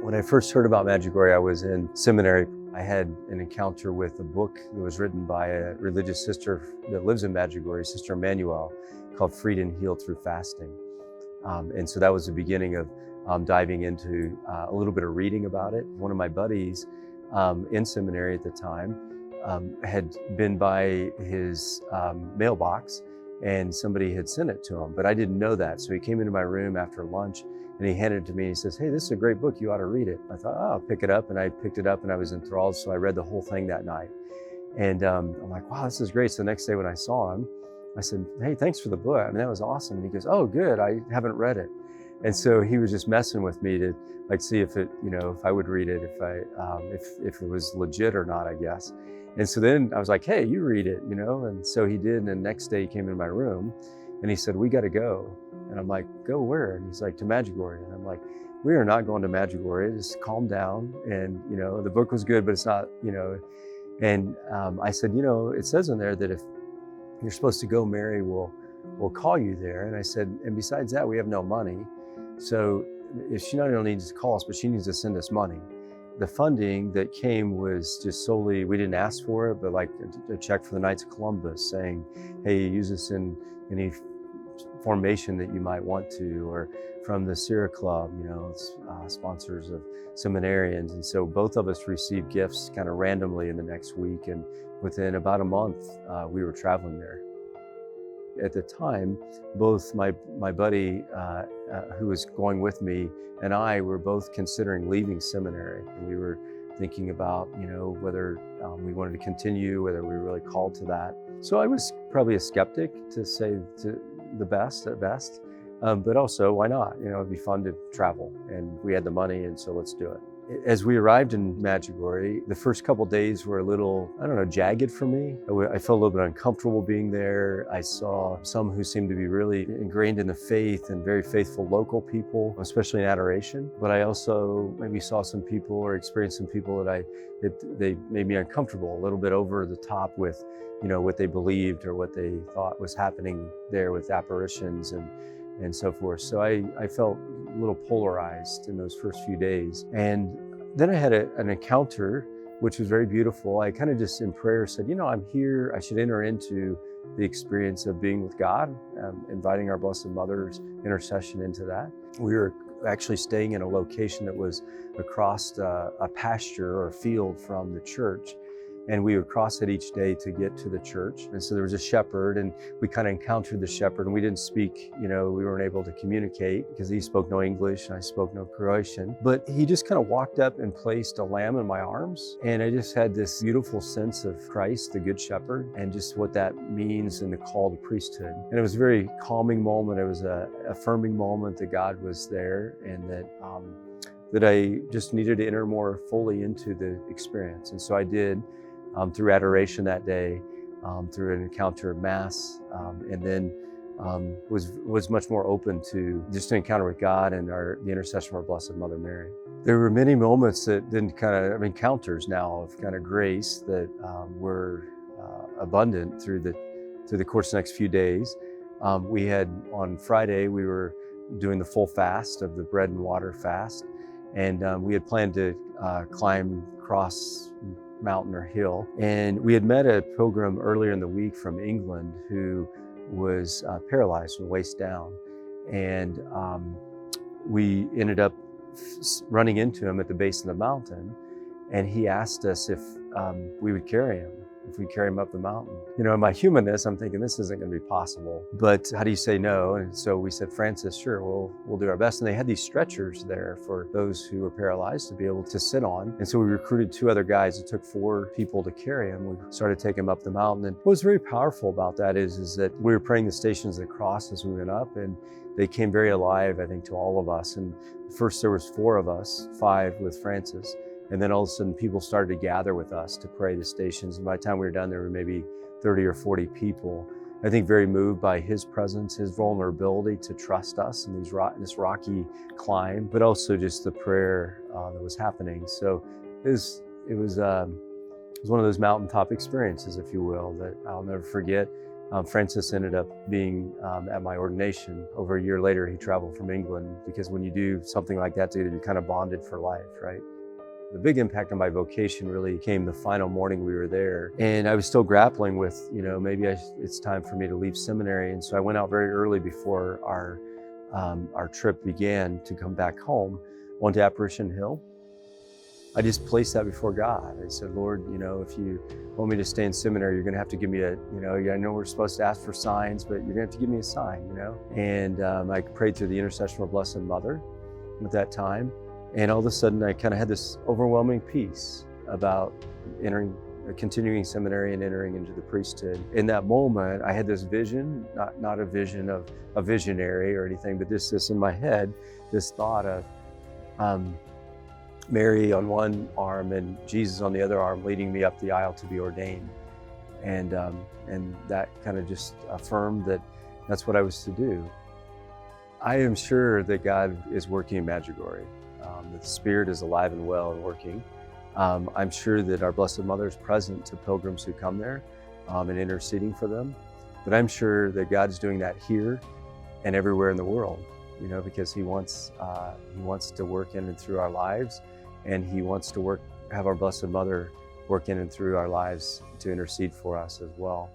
When I first heard about Medjugorje, I was in seminary. I had an encounter with a book that was written by a religious sister that lives in Medjugorje, Sister Emmanuel, called Freed and Healed Through Fasting. And so that was the beginning of diving into a little bit of reading about it. One of my buddies in seminary at the time had been by his mailbox, and somebody had sent it to him, but I didn't know that. So he came into my room after lunch and he handed it to me and he says, "Hey, this is a great book, you ought to read it." I thought, oh, I'll pick it up, and I picked it up and I was enthralled, so I read the whole thing that night. And I'm like, wow, this is great. So the next day when I saw him, I said, "Hey, thanks for the book. I mean, that was awesome." And he goes, "Oh, good, I haven't read it." And so he was just messing with me to like see if it, if I would read it, if it was legit or not, I guess. And so then I was like, "Hey, you read it, And so he did. And the next day he came in my room and he said, "We got to go." And I'm like, "Go where?" And he's like, "To Medjugorje." And I'm like, "We are not going to Medjugorje. Just calm down." And, the book was good, but it's not, And I said, "It says in there that if you're supposed to go, Mary will call you there." And I said, "And besides that, we have no money. So if she not only needs to call us, but she needs to send us money." The funding that came was just solely, we didn't ask for it, but like a check for the Knights of Columbus saying, "Hey, use this in any formation that you might want to," or from the Sierra Club, sponsors of seminarians. And so both of us received gifts kind of randomly in the next week. And within about a month, we were traveling there. At the time, both my buddy who was going with me and I were both considering leaving seminary. And we were thinking about, whether we wanted to continue, whether we were really called to that. So I was probably a skeptic, to say the best at best, but also why not? It'd be fun to travel, and we had the money, and so let's do it. As we arrived in Medjugorje, the first couple days were a little, jagged for me. I felt a little bit uncomfortable being there. I saw some who seemed to be really ingrained in the faith and very faithful local people, especially in adoration. But I also maybe saw some people or experienced some people that they made me uncomfortable, a little bit over the top with, what they believed or what they thought was happening there with apparitions and so forth. So I felt a little polarized in those first few days. And then I had an encounter, which was very beautiful. I kind of just in prayer said, I'm here, I should enter into the experience of being with God, inviting our Blessed Mother's intercession into that. We were actually staying in a location that was across a pasture or a field from the church. And we would cross it each day to get to the church. And so there was a shepherd, and we kind of encountered the shepherd, and we didn't speak, we weren't able to communicate because he spoke no English and I spoke no Croatian. But he just kind of walked up and placed a lamb in my arms. And I just had this beautiful sense of Christ, the Good Shepherd, and just what that means in the call to priesthood. And it was a very calming moment. It was an affirming moment that God was there, and that I just needed to enter more fully into the experience. And so I did. Through adoration that day, through an encounter of Mass, and then was much more open to just an encounter with God and the intercession of our Blessed Mother Mary. There were many moments that then encounters now of kind of grace that were abundant through the course of the next few days. We had on Friday, we were doing the full fast of the bread and water fast, and we had planned to climb cross mountain or hill. And we had met a pilgrim earlier in the week from England who was paralyzed from the waist down. And we ended up running into him at the base of the mountain. And he asked us if we would carry him, if we carry him up the mountain. In my humanness, I'm thinking this isn't going to be possible, but how do you say no? And so we said, "Francis, sure, we'll do our best." And they had these stretchers there for those who were paralyzed to be able to sit on. And so we recruited 2 other guys. It took 4 people to carry him. We started taking him up the mountain. And what was very powerful about that is that we were praying the Stations of the Cross as we went up, and they came very alive, I think, to all of us. And first there was 4 of us, 5 with Francis. And then all of a sudden people started to gather with us to pray the stations. And by the time we were done, there were maybe 30 or 40 people. I think very moved by his presence, his vulnerability to trust us in this rocky climb, but also just the prayer that was happening. So it was one of those mountaintop experiences, if you will, that I'll never forget. Francis ended up being at my ordination. Over a year later, he traveled from England, because when you do something like that together, you're kind of bonded for life, right? The big impact on my vocation really came the final morning we were there. And I was still grappling with, maybe it's time for me to leave seminary. And so I went out very early before our trip began to come back home, went to Apparition Hill. I just placed that before God. I said, Lord, if you want me to stay in seminary, you're going to have to give me I know we're supposed to ask for signs, but you're going to have to give me a sign, And I prayed through the intercession of our Blessed Mother at that time. And all of a sudden, I kind of had this overwhelming peace about continuing seminary and entering into the priesthood. In that moment, I had this vision, not a vision of a visionary or anything, but just this in my head, this thought of Mary on one arm and Jesus on the other arm, leading me up the aisle to be ordained. And that kind of just affirmed that that's what I was to do. I am sure that God is working in Medjugorje, that the Spirit is alive and well and working. I'm sure that our Blessed Mother is present to pilgrims who come there and interceding for them. But I'm sure that God is doing that here and everywhere in the world, because He wants to work in and through our lives, and He wants to have our Blessed Mother work in and through our lives to intercede for us as well.